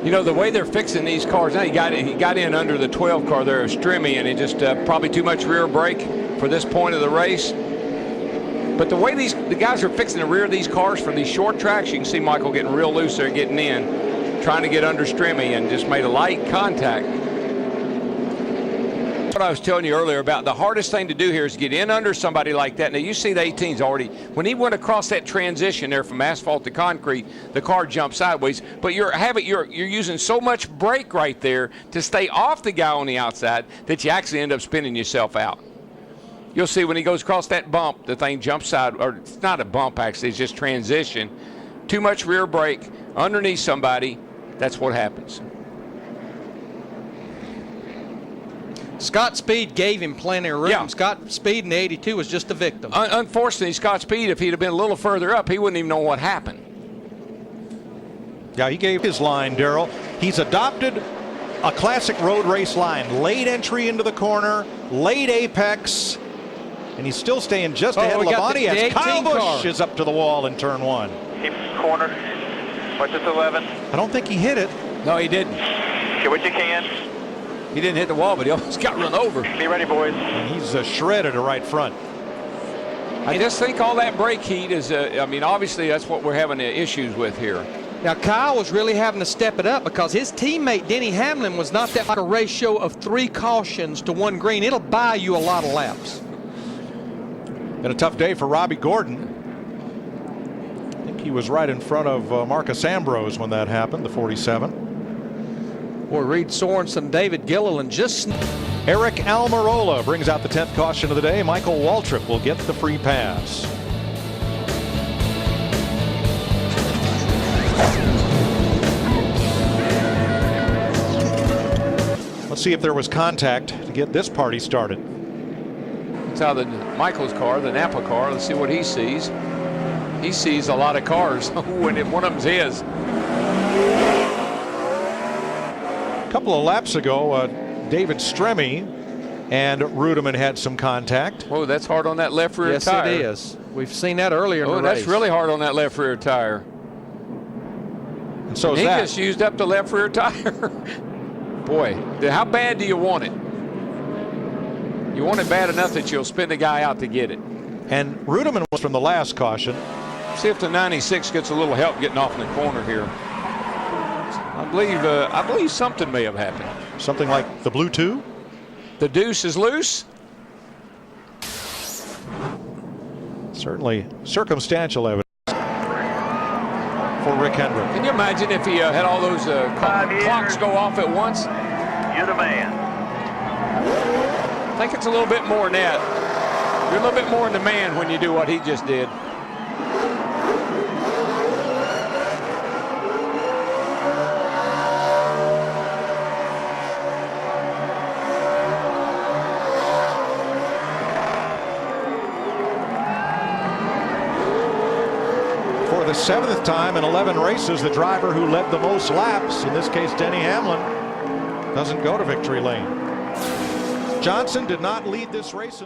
You know, the way they're fixing these cars, now he got in under the 12 car there, Strimmy, and he just probably too much rear brake for this point of the race. But the way the guys are fixing the rear of these cars for these short tracks, you can see Michael getting real loose there, getting in, trying to get under Strimmy, and just made a light contact. What I was telling you earlier about the hardest thing to do here is get in under somebody like that. Now you see the 18's already, when he went across that transition there from asphalt to concrete, the car jumped sideways. But you're using so much brake right there to stay off the guy on the outside that you actually end up spinning yourself out. You'll see when he goes across that bump, the thing jumps side, or it's not a bump actually, it's just transition. Too much rear brake underneath somebody, that's what happens. Scott Speed gave him plenty of room. Yeah. Scott Speed in the 82 was just a victim. Unfortunately, Scott Speed, if he'd have been a little further up, he wouldn't even know what happened. Yeah, he gave his line, Darrell. He's adopted a classic road race line. Late entry into the corner, late apex, and he's still staying just ahead of Labonte as Kyle Busch is up to the wall in turn 1. Keep corner. Watch this 11. I don't think he hit it. No, he didn't. Get what you can. He didn't hit the wall, but he almost got run over. Be ready, boys. And he's shredded to right front. I just think all that brake heat is, I mean, obviously that's what we're having issues with here. Now, Kyle was really having to step it up because his teammate, Denny Hamlin, was not that like a ratio of 3 cautions to 1 green. It'll buy you a lot of laps. Been a tough day for Robbie Gordon. I think he was right in front of Marcus Ambrose when that happened, the 47. Boy, Reed Sorensen, David Gilliland just... Eric Almirola brings out the 10th caution of the day. Michael Waltrip will get the free pass. Let's see if there was contact to get this party started. It's out of Michael's car, the Napa car. Let's see what he sees. He sees a lot of cars when one of them's his. A couple of laps ago, David Stremme and Rudeman had some contact. Whoa, that's hard on that left rear tire. Yes, it is. We've seen that earlier in the race. Oh, that's really hard on that left rear tire. And so he just used up the left rear tire. Boy, how bad do you want it? You want it bad enough that you'll spin the guy out to get it. And Rudeman was from the last caution. See if the 96 gets a little help getting off in the corner here. I believe something may have happened. Something like the blue 2? The deuce is loose? Certainly circumstantial evidence for Rick Hendrick. Can you imagine if he had all those clocks go off at once? You're the man. I think it's a little bit more than that. You're a little bit more than the man when you do what he just did. For the 7th time in 11 races, the driver who led the most laps, in this case Denny Hamlin, doesn't go to victory lane. Johnson did not lead this race.